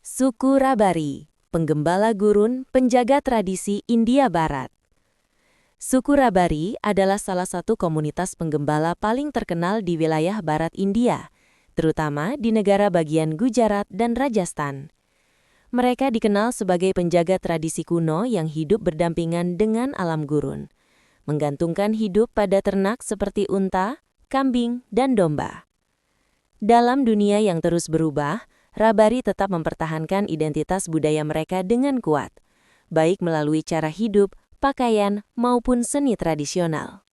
Suku Rabari, penggembala gurun, penjaga tradisi India Barat. Suku Rabari adalah salah satu komunitas penggembala paling terkenal di wilayah barat India, terutama di negara bagian Gujarat dan Rajasthan. Mereka dikenal sebagai penjaga tradisi kuno yang hidup berdampingan dengan alam gurun, menggantungkan hidup pada ternak seperti unta, kambing, dan domba. Dalam dunia yang terus berubah, Rabari tetap mempertahankan identitas budaya mereka dengan kuat, baik melalui cara hidup, pakaian, maupun seni tradisional.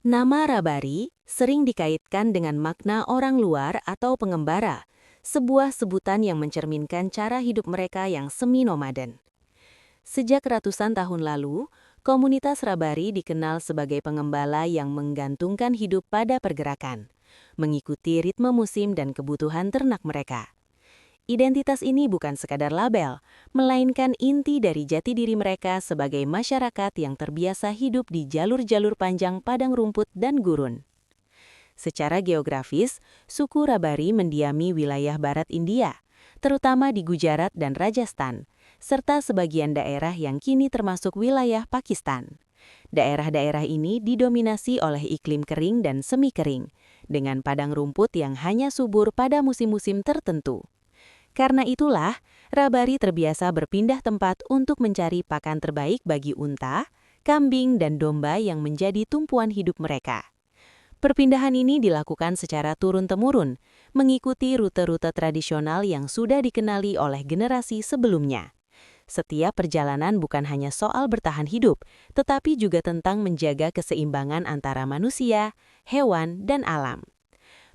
Nama Rabari sering dikaitkan dengan makna orang luar atau pengembara, sebuah sebutan yang mencerminkan cara hidup mereka yang semi-nomaden. Sejak ratusan tahun lalu, komunitas Rabari dikenal sebagai pengembala yang menggantungkan hidup pada pergerakan, mengikuti ritme musim dan kebutuhan ternak mereka. Identitas ini bukan sekadar label, melainkan inti dari jati diri mereka sebagai masyarakat yang terbiasa hidup di jalur-jalur panjang padang rumput dan gurun. Secara geografis, suku Rabari mendiami wilayah barat India, terutama di Gujarat dan Rajasthan, serta sebagian daerah yang kini termasuk wilayah Pakistan. Daerah-daerah ini didominasi oleh iklim kering dan semi kering, dengan padang rumput yang hanya subur pada musim-musim tertentu. Karena itulah, Rabari terbiasa berpindah tempat untuk mencari pakan terbaik bagi unta, kambing, dan domba yang menjadi tumpuan hidup mereka. Perpindahan ini dilakukan secara turun-temurun, mengikuti rute-rute tradisional yang sudah dikenali oleh generasi sebelumnya. Setiap perjalanan bukan hanya soal bertahan hidup, tetapi juga tentang menjaga keseimbangan antara manusia, hewan, dan alam.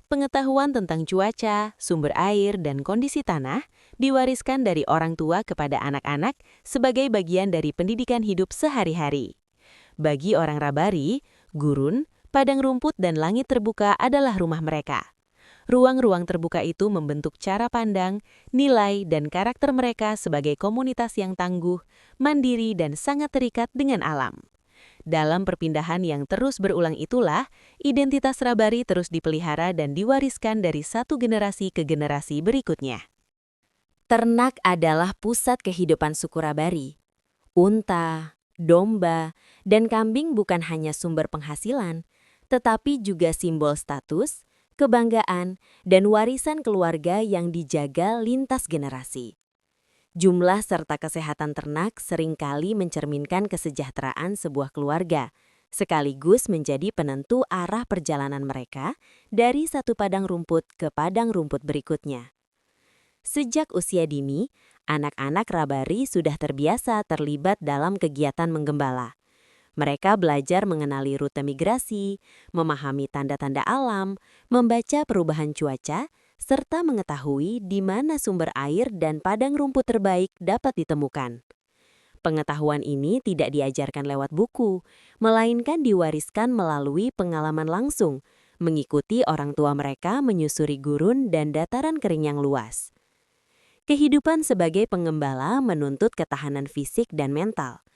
Pengetahuan tentang cuaca, sumber air, dan kondisi tanah diwariskan dari orang tua kepada anak-anak sebagai bagian dari pendidikan hidup sehari-hari. Bagi orang Rabari, gurun, padang rumput, dan langit terbuka adalah rumah mereka. Ruang-ruang terbuka itu membentuk cara pandang, nilai, dan karakter mereka sebagai komunitas yang tangguh, mandiri, dan sangat terikat dengan alam. Dalam perpindahan yang terus berulang itulah, identitas Rabari terus dipelihara dan diwariskan dari satu generasi ke generasi berikutnya. Ternak adalah pusat kehidupan suku Rabari. Unta, domba, dan kambing bukan hanya sumber penghasilan, tetapi juga simbol status, kebanggaan, dan warisan keluarga yang dijaga lintas generasi. Jumlah serta kesehatan ternak seringkali mencerminkan kesejahteraan sebuah keluarga, sekaligus menjadi penentu arah perjalanan mereka dari satu padang rumput ke padang rumput berikutnya. Sejak usia dini, anak-anak Rabari sudah terbiasa terlibat dalam kegiatan menggembala. Mereka belajar mengenali rute migrasi, memahami tanda-tanda alam, membaca perubahan cuaca, serta mengetahui di mana sumber air dan padang rumput terbaik dapat ditemukan. Pengetahuan ini tidak diajarkan lewat buku, melainkan diwariskan melalui pengalaman langsung, mengikuti orang tua mereka menyusuri gurun dan dataran kering yang luas. Kehidupan sebagai pengembala menuntut ketahanan fisik dan mental.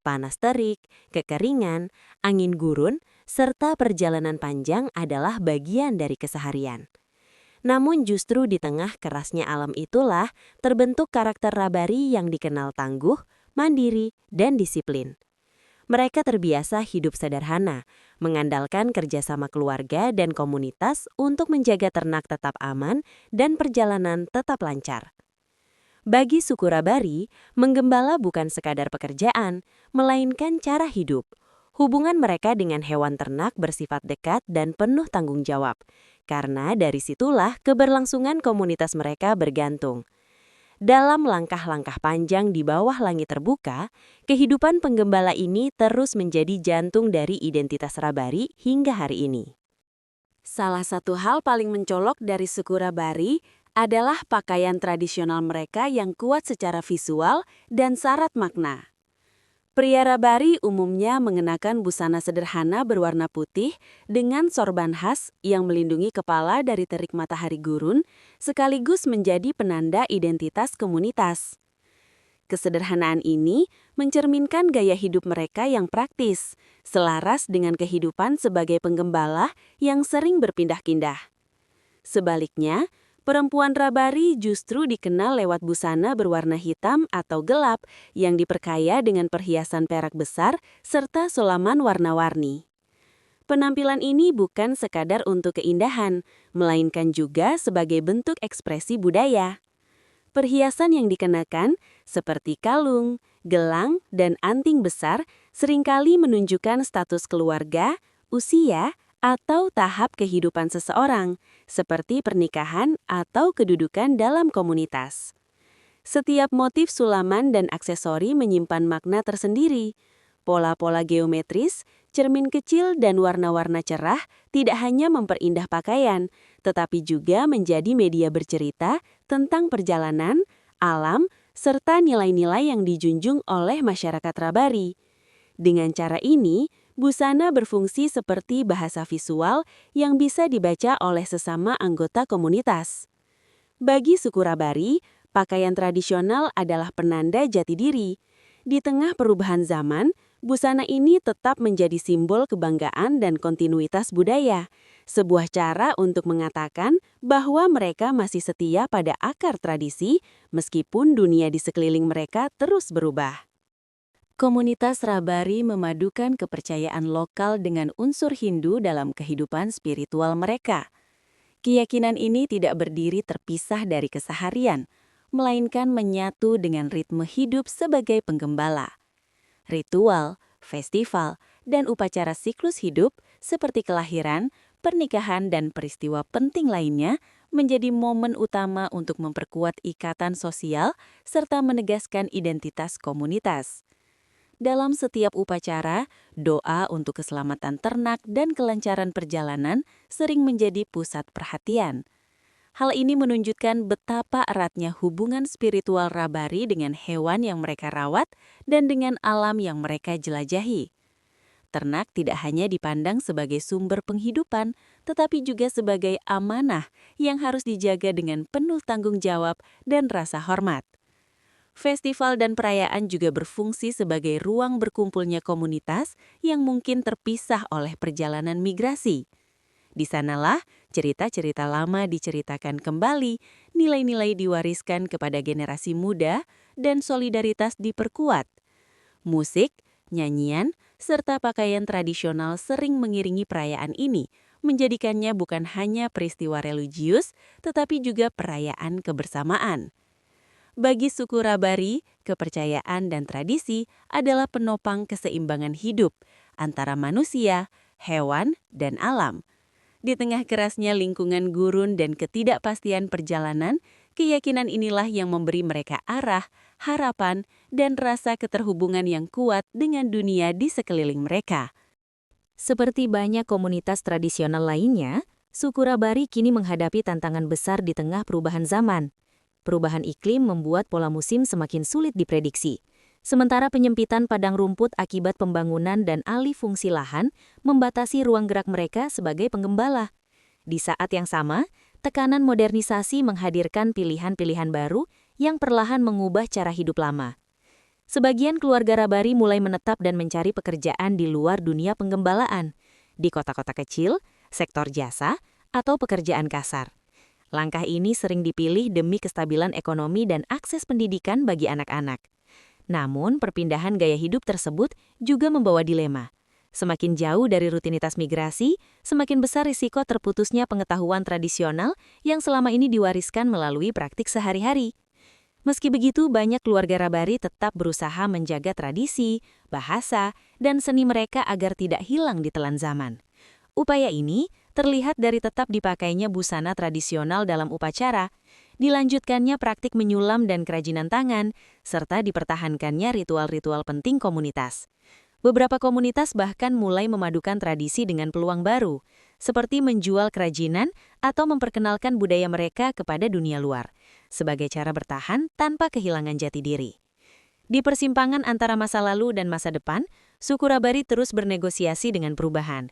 Panas terik, kekeringan, angin gurun, serta perjalanan panjang adalah bagian dari keseharian. Namun justru di tengah kerasnya alam itulah terbentuk karakter Rabari yang dikenal tangguh, mandiri, dan disiplin. Mereka terbiasa hidup sederhana, mengandalkan kerjasama keluarga dan komunitas untuk menjaga ternak tetap aman dan perjalanan tetap lancar. Bagi suku Rabari, menggembala bukan sekadar pekerjaan, melainkan cara hidup. Hubungan mereka dengan hewan ternak bersifat dekat dan penuh tanggung jawab, karena dari situlah keberlangsungan komunitas mereka bergantung. Dalam langkah-langkah panjang di bawah langit terbuka, kehidupan penggembala ini terus menjadi jantung dari identitas Rabari hingga hari ini. Salah satu hal paling mencolok dari suku Rabari adalah pakaian tradisional mereka yang kuat secara visual dan syarat makna. Pria Rabari umumnya mengenakan busana sederhana berwarna putih dengan sorban khas yang melindungi kepala dari terik matahari gurun, sekaligus menjadi penanda identitas komunitas. Kesederhanaan ini mencerminkan gaya hidup mereka yang praktis, selaras dengan kehidupan sebagai penggembala yang sering berpindah-pindah. Sebaliknya, Perempuan Rabari justru dikenal lewat busana berwarna hitam atau gelap yang diperkaya dengan perhiasan perak besar serta sulaman warna-warni. Penampilan ini bukan sekadar untuk keindahan, melainkan juga sebagai bentuk ekspresi budaya. Perhiasan yang dikenakan, seperti kalung, gelang, dan anting besar, seringkali menunjukkan status keluarga, usia, atau tahap kehidupan seseorang, seperti pernikahan atau kedudukan dalam komunitas. Setiap motif sulaman dan aksesori menyimpan makna tersendiri. Pola-pola geometris, cermin kecil, dan warna-warna cerah tidak hanya memperindah pakaian, tetapi juga menjadi media bercerita tentang perjalanan, alam, serta nilai-nilai yang dijunjung oleh masyarakat Rabari. Dengan cara ini, busana berfungsi seperti bahasa visual yang bisa dibaca oleh sesama anggota komunitas. Bagi suku Rabari, pakaian tradisional adalah penanda jati diri. Di tengah perubahan zaman, busana ini tetap menjadi simbol kebanggaan dan kontinuitas budaya. Sebuah cara untuk mengatakan bahwa mereka masih setia pada akar tradisi, meskipun dunia di sekeliling mereka terus berubah. Komunitas Rabari memadukan kepercayaan lokal dengan unsur Hindu dalam kehidupan spiritual mereka. Keyakinan ini tidak berdiri terpisah dari keseharian, melainkan menyatu dengan ritme hidup sebagai penggembala. Ritual, festival, dan upacara siklus hidup seperti kelahiran, pernikahan, dan peristiwa penting lainnya menjadi momen utama untuk memperkuat ikatan sosial serta menegaskan identitas komunitas. Dalam setiap upacara, doa untuk keselamatan ternak dan kelancaran perjalanan sering menjadi pusat perhatian. Hal ini menunjukkan betapa eratnya hubungan spiritual Rabari dengan hewan yang mereka rawat dan dengan alam yang mereka jelajahi. Ternak tidak hanya dipandang sebagai sumber penghidupan, tetapi juga sebagai amanah yang harus dijaga dengan penuh tanggung jawab dan rasa hormat. Festival dan perayaan juga berfungsi sebagai ruang berkumpulnya komunitas yang mungkin terpisah oleh perjalanan migrasi. Di sanalah cerita-cerita lama diceritakan kembali, nilai-nilai diwariskan kepada generasi muda, dan solidaritas diperkuat. Musik, nyanyian, serta pakaian tradisional sering mengiringi perayaan ini, menjadikannya bukan hanya peristiwa religius, tetapi juga perayaan kebersamaan. Bagi suku Rabari, kepercayaan dan tradisi adalah penopang keseimbangan hidup antara manusia, hewan, dan alam. Di tengah kerasnya lingkungan gurun dan ketidakpastian perjalanan, keyakinan inilah yang memberi mereka arah, harapan, dan rasa keterhubungan yang kuat dengan dunia di sekeliling mereka. Seperti banyak komunitas tradisional lainnya, suku Rabari kini menghadapi tantangan besar di tengah perubahan zaman. Perubahan iklim membuat pola musim semakin sulit diprediksi. Sementara penyempitan padang rumput akibat pembangunan dan alih fungsi lahan membatasi ruang gerak mereka sebagai penggembala. Di saat yang sama, tekanan modernisasi menghadirkan pilihan-pilihan baru yang perlahan mengubah cara hidup lama. Sebagian keluarga Rabari mulai menetap dan mencari pekerjaan di luar dunia penggembalaan, di kota-kota kecil, sektor jasa, atau pekerjaan kasar. Langkah ini sering dipilih demi kestabilan ekonomi dan akses pendidikan bagi anak-anak. Namun, perpindahan gaya hidup tersebut juga membawa dilema. Semakin jauh dari rutinitas migrasi, semakin besar risiko terputusnya pengetahuan tradisional yang selama ini diwariskan melalui praktik sehari-hari. Meski begitu, banyak keluarga Rabari tetap berusaha menjaga tradisi, bahasa, dan seni mereka agar tidak hilang ditelan zaman. Upaya ini terlihat dari tetap dipakainya busana tradisional dalam upacara, dilanjutkannya praktik menyulam dan kerajinan tangan, serta dipertahankannya ritual-ritual penting komunitas. Beberapa komunitas bahkan mulai memadukan tradisi dengan peluang baru, seperti menjual kerajinan atau memperkenalkan budaya mereka kepada dunia luar, sebagai cara bertahan tanpa kehilangan jati diri. Di persimpangan antara masa lalu dan masa depan, suku Rabari terus bernegosiasi dengan perubahan.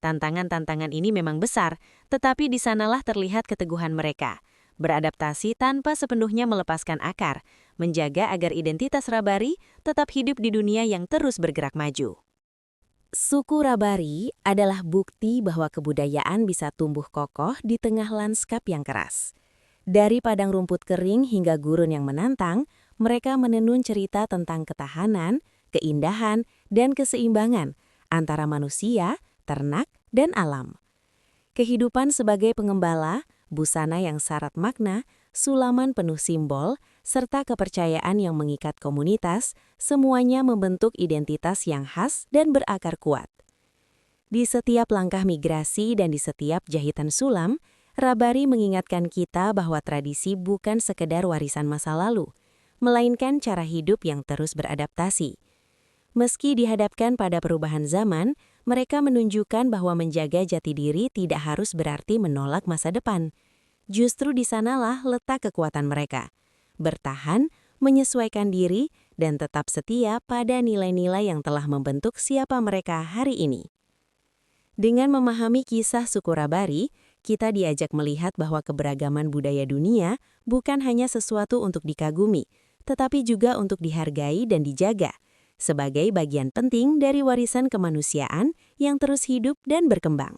Tantangan-tantangan ini memang besar, tetapi di sanalah terlihat keteguhan mereka. Beradaptasi tanpa sepenuhnya melepaskan akar, menjaga agar identitas Rabari tetap hidup di dunia yang terus bergerak maju. Suku Rabari adalah bukti bahwa kebudayaan bisa tumbuh kokoh di tengah lanskap yang keras. Dari padang rumput kering hingga gurun yang menantang, mereka menenun cerita tentang ketahanan, keindahan, dan keseimbangan antara manusia, ternak, dan alam. Kehidupan sebagai pengembala, busana yang syarat makna, sulaman penuh simbol, serta kepercayaan yang mengikat komunitas, semuanya membentuk identitas yang khas dan berakar kuat. Di setiap langkah migrasi dan di setiap jahitan sulam, Rabari mengingatkan kita bahwa tradisi bukan sekedar warisan masa lalu, melainkan cara hidup yang terus beradaptasi. Meski dihadapkan pada perubahan zaman, mereka menunjukkan bahwa menjaga jati diri tidak harus berarti menolak masa depan. Justru di sanalah letak kekuatan mereka. Bertahan, menyesuaikan diri, dan tetap setia pada nilai-nilai yang telah membentuk siapa mereka hari ini. Dengan memahami kisah suku Rabari, kita diajak melihat bahwa keberagaman budaya dunia bukan hanya sesuatu untuk dikagumi, tetapi juga untuk dihargai dan dijaga, sebagai bagian penting dari warisan kemanusiaan yang terus hidup dan berkembang.